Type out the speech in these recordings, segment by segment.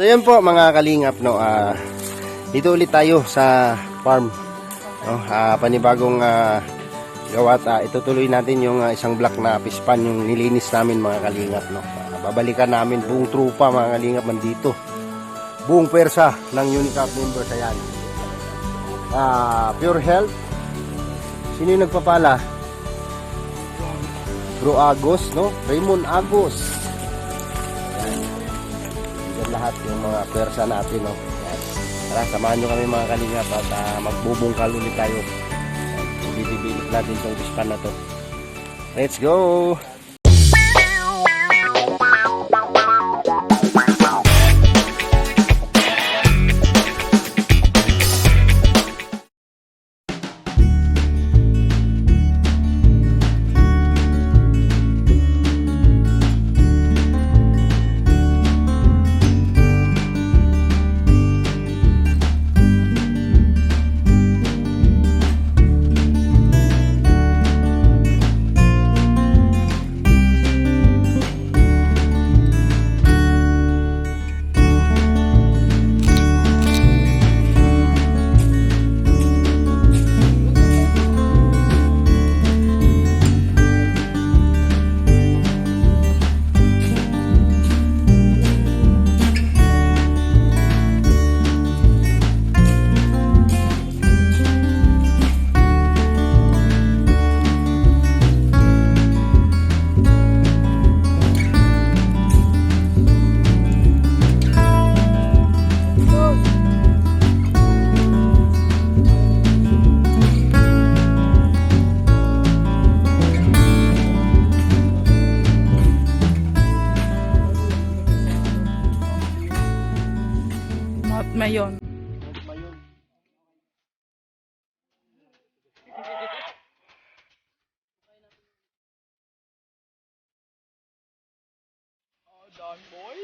So yan po mga kalingap, no, dito ulit tayo sa farm, no, panibagong gawa. Itutuloy natin yung isang block na fish pan, yung nilinis namin mga kalingap, no. Babalikan namin buong trupa mga kalingap nandito, buong pwersa ng Unicap members. Ayan, Pure Health. Sino yung nagpapala? Bro Agos, no, Raymond Agos. Lahat yung mga pwersa natin, no. Tara, samahan nyo kami mga kalingap at magbubungkal ulit tayo. Bibibilip natin itong pispan na to. Let's go! Mayon. Don boy.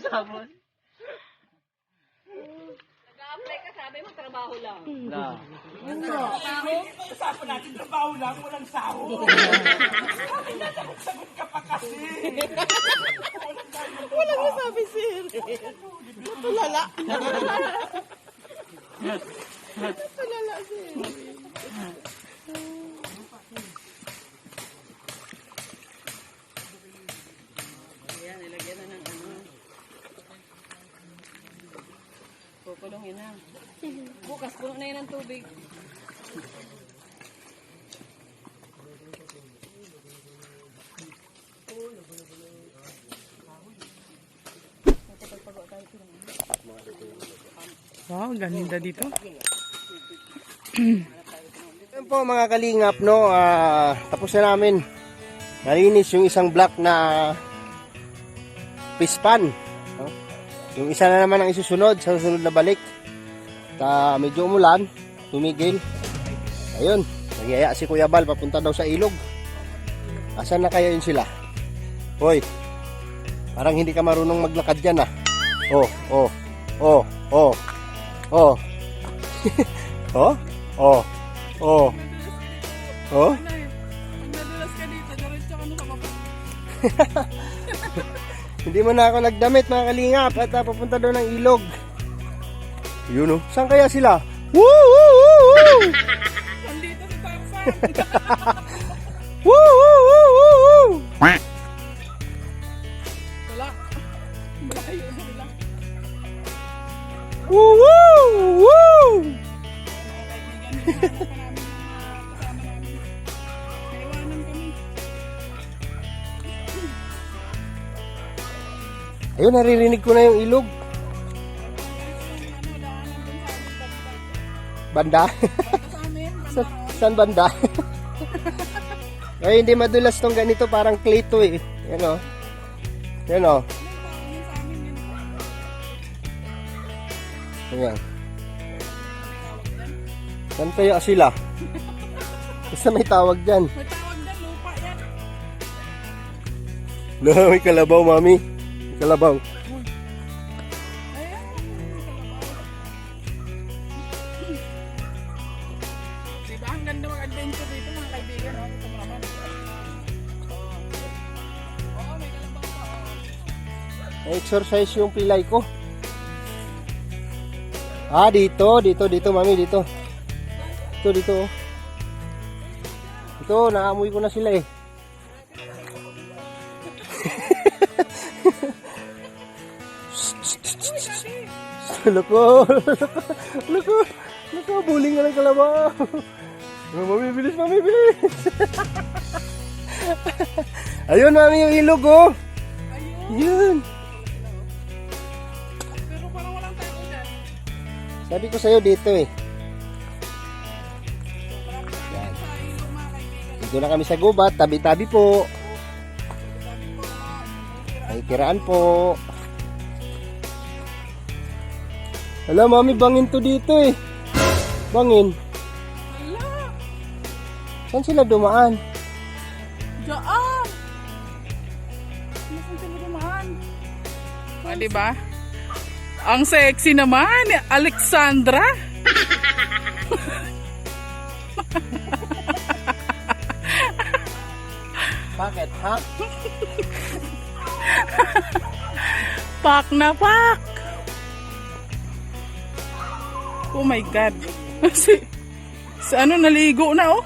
Sabon. Nag-a-apply ka, sabi mo, trabaho lang. Usapan natin, trabaho lang, walang sahod. Sagot ka pa kasi. Walang nasabi, sir. Natulala. Natulala, sir. Kulungin na. Bukas, puno na yun ng tubig. Wow, ganda dito. Yan po mga kalingap, no, tapos na namin. Nalinis yung isang block na pispan. No? Yung isa na naman ang isusunod sa susunod na balik. Medyo umulan, tumigil. Ayun, nagyaya si Kuya Bal, papunta daw sa ilog. Asan na kaya yun sila? Hoy, parang hindi ka marunong maglakad dyan ah. Oh. Oh. Oh. Oh. Nadulas ka dito, diretso ka na sa baba. Hindi mo na ako nagdamit mga kalingap at papunta doon ng ilog. Yun oh. Saan kaya sila? Woo! Woo! Woo! Woo! Nandito si Tarzan. Woo! Woo! Woo! Woo! Woo! Wala. Malayo na sila. Woo! Woo! Woo! Naiwanan kami. Ayun, naririnig ko na yung ilog. Banda? Sa amin, Saan banda? Ay, hindi madulas tong ganito, parang clay to eh. Yan o. Yan o. Ayan. Saan kaya sila? Basta may tawag dyan. may tawag na lupa yan. No, may kalabaw, mami. May kalabaw. Ayan. Diba ang ganda mag-adventure dito mga kaibigan, no? Ito naman. Oo, may kalabaw pa. Exercise yung pilay ko. Dito, mami, dito. Dito. Ito, naamoy ko na sila eh. Loko, buling nga ng kalabaw. Mami, bilis. Ayun, mami, yung ilog, oh. Yun. Pero parang walang tao dyan. Sabi ko sa'yo dito eh. Yan. Sa ilo mga kaibigan. Dito na kami sa gubat, tabi-tabi po. May kiraan po. Alam, mami, bangin to dito eh. Bangin. Hala! Saan sila dumaan? Daan! Nasaan sila dumaan? Diba? Ang sexy naman, Alexandra. Bakit, ha? Pak na pak! Oh my God. si ano, naligo na oh.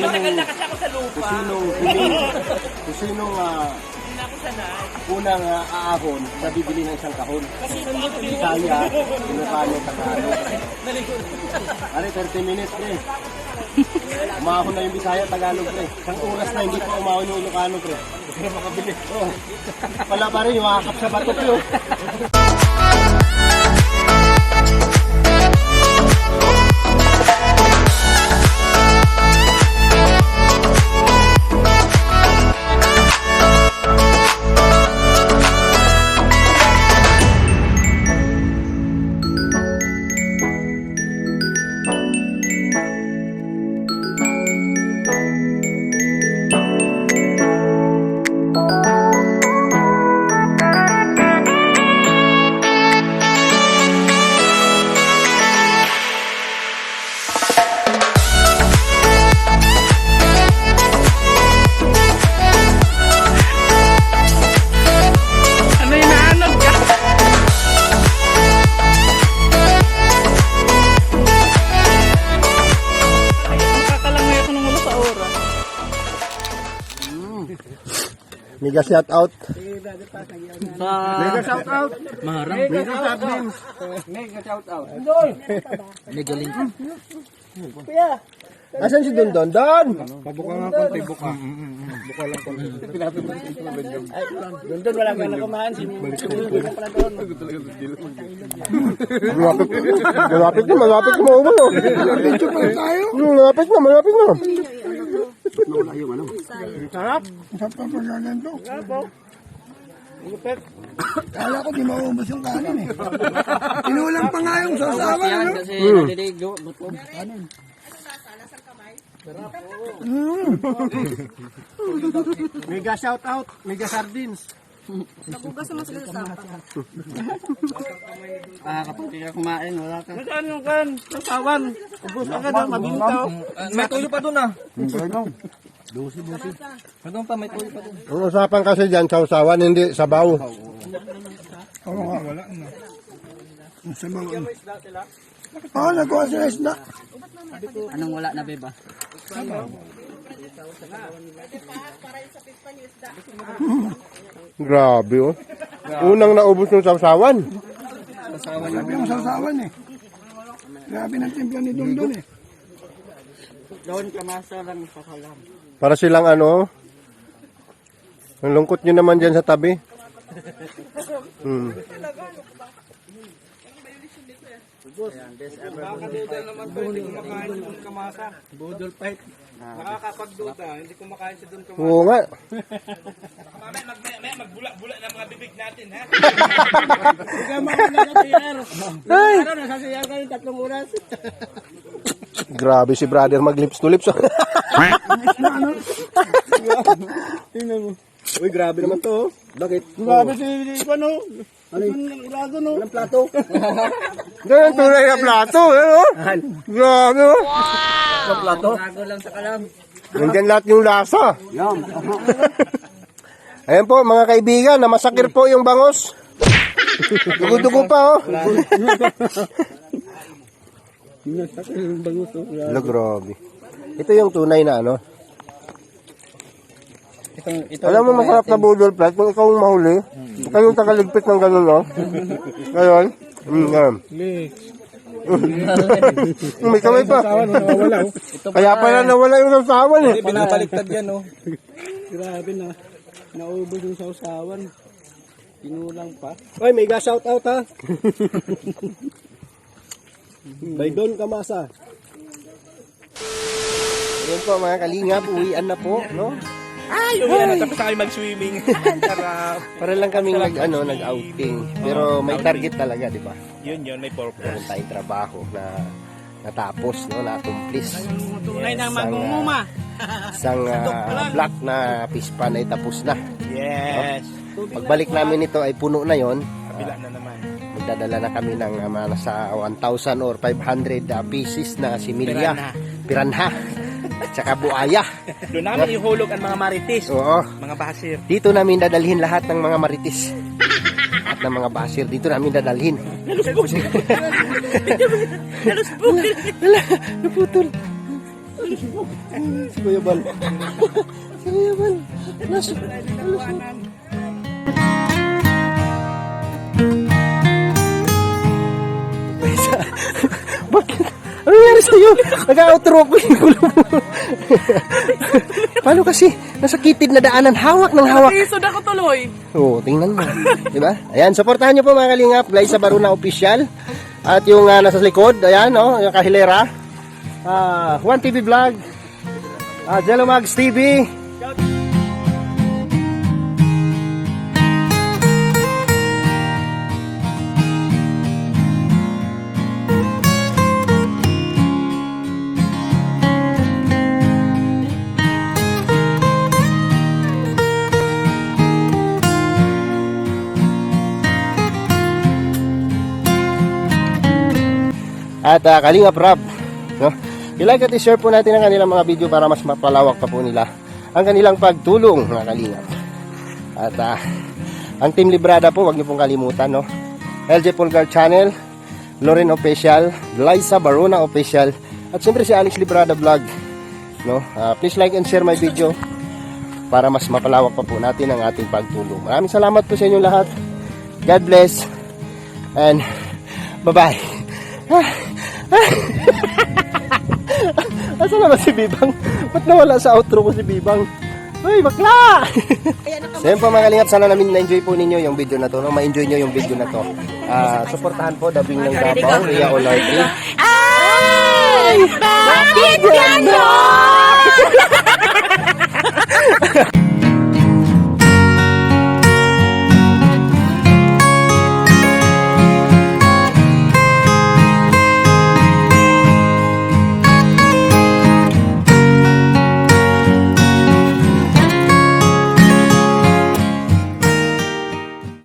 Matagal na kasi ako sa lupa. Kung sinong unang aahon sa bibili ng isang kahon. Bisaya, Ilocano, Tagalog. Ano, 30 minutes pre. Umahon na yung Bisaya, Tagalog pre. Isang oras na hindi pa umahon yung Ilocano pre. Pero makabili. Oh. Wala pa rin, yung akap sa bato pre. Oh. Ano yung naanod ka? Nakakalangoy ako ng ulo sa oras. Mega shout out. Mega shout out. Maharang. Mega shout out. Mega shout out. Mega link. Asan si Don Don? Don! Pabuka nga konti, buka. Buka lang konti. Doon wala ka na kumahan. Malapit na maubos. Malapit na. Sarap pa pagkagan to. Kala ko di maubos yung kanin eh. Inulang pa nga yung sasawa, ano? Kasi naliligo. Mega shout out. Mega sardines. Nabugas naman sila sa sapa. Kapag kaya kumain, wala ka. Nasaan yung kan? Nasawan. Ubus agad ang mabintaw. May tuyo pa doon ah. Doon pa, may tuyo pa doon. Ang usapan kasi dyan, sausawan, hindi sabaw. Oo nga, wala na. Ang sabaw. Oo, nagkuha sila isda. Anong wala na, beba? Grabe oh. Unang naubos yung sausawan. Grabe yung sasawan eh. Grabe ng timpla ni Dondon eh. Doon ka masalang sa kalam. Para silang ano, ang lungkot nyo naman dyan sa tabi. Budol fight. Nakakapagduda, hindi kumakain si Don Oo nga. Magbula-bula ng mga bibig natin, ha? Ay! Ano, nasasayang kayo 3 oras? Grabe si brother mag lips to lips. Tingnan mo. Uy, grabe naman to. Bakit? Grabe si ano? Ano yung ilago no? Walang plato. Ganyan tunay na plato. Ano? Grabe oh. Walang plato. Bago lang sa kalam. Nandyan lahat yung lasa. Ayan po mga kaibigan, namasakir po yung bangos. Dugo-dugo pa oh. Hello, grabe. Ito yung tunay na ano. Alam mo masarap na budol flat kung ikaw yung mahuli. Ikaw yung tagaligpit ng ganun no. Ngayon. May kamay pa. Kaya pala nawala yung sausawan eh. Pinabaliktad yan, no? Grabe na. Naubos yung sausawan. Pinulang pa. Oy, mega shout out ha. By Don Kamasa. Ayan po mga kalingap, uwian na po, no? Ay, uwi na tapos tayo mag-swimming. Sarap. Para lang kaming nag-outing. Pero may target talaga, di ba? Yun, may purpose. Meron tayong trabaho na natapos, no? Na-accomplish. Tunay na magmumuma. Isang block na pispan ay tapos na. Yes. Pagbalik namin ito ay puno na yon. Kabila na naman. Magdadala na kami ng nasa 1,000 or 500 pieces na similya. Piranha. At saka buaya. Doon namin ihulog ang mga marites. Oo. Mga basir. Dito namin dadalhin lahat ng mga marites. At ng mga basir. Dito namin dadalhin. Nalusbog. Naputol. Si Kuya Bal. Si Kuya Bal. Lusot. Bakit? Ano nangyari sa'yo? Nag-outro ako yung gulo mo. Paano kasi? Nasa kitid na daanan. Hawak ng hawak. Isod ako tuloy. Oo, tingnan mo. Diba? Ayan, supportahan nyo po mga kalingap. Glyza Baruna Official. At yung nasa likod, ayan, yung kahilera. Juan TV Vlog. Jello Mags TV. At Kalingap Rab, no? I-like at i-share po natin ang kanilang mga video para mas mapalawak pa po nila ang kanilang pagtulong, mga Kalingap. At ang Team Librada po, wag niyo pong kalimutan, no? LJ Pulgar Channel, Loren Official, Glyza Baruna Official, at siyempre si Alex Librada Vlog, no? Please like and share my video para mas mapalawak pa po natin ang ating pagtulong. Maraming salamat po sa inyong lahat. God bless and bye-bye. Asa na ba si Bibang? Ba't nawala sa outro ko si Bibang? Uy, bakla! So yun po mga kalingap, sana namin na-enjoy po ninyo yung video na to, no? Ma-enjoy nyo yung video na to. Suportahan po Dabing ng Davao, Ria Olardi. Ay! Bakit gano'n?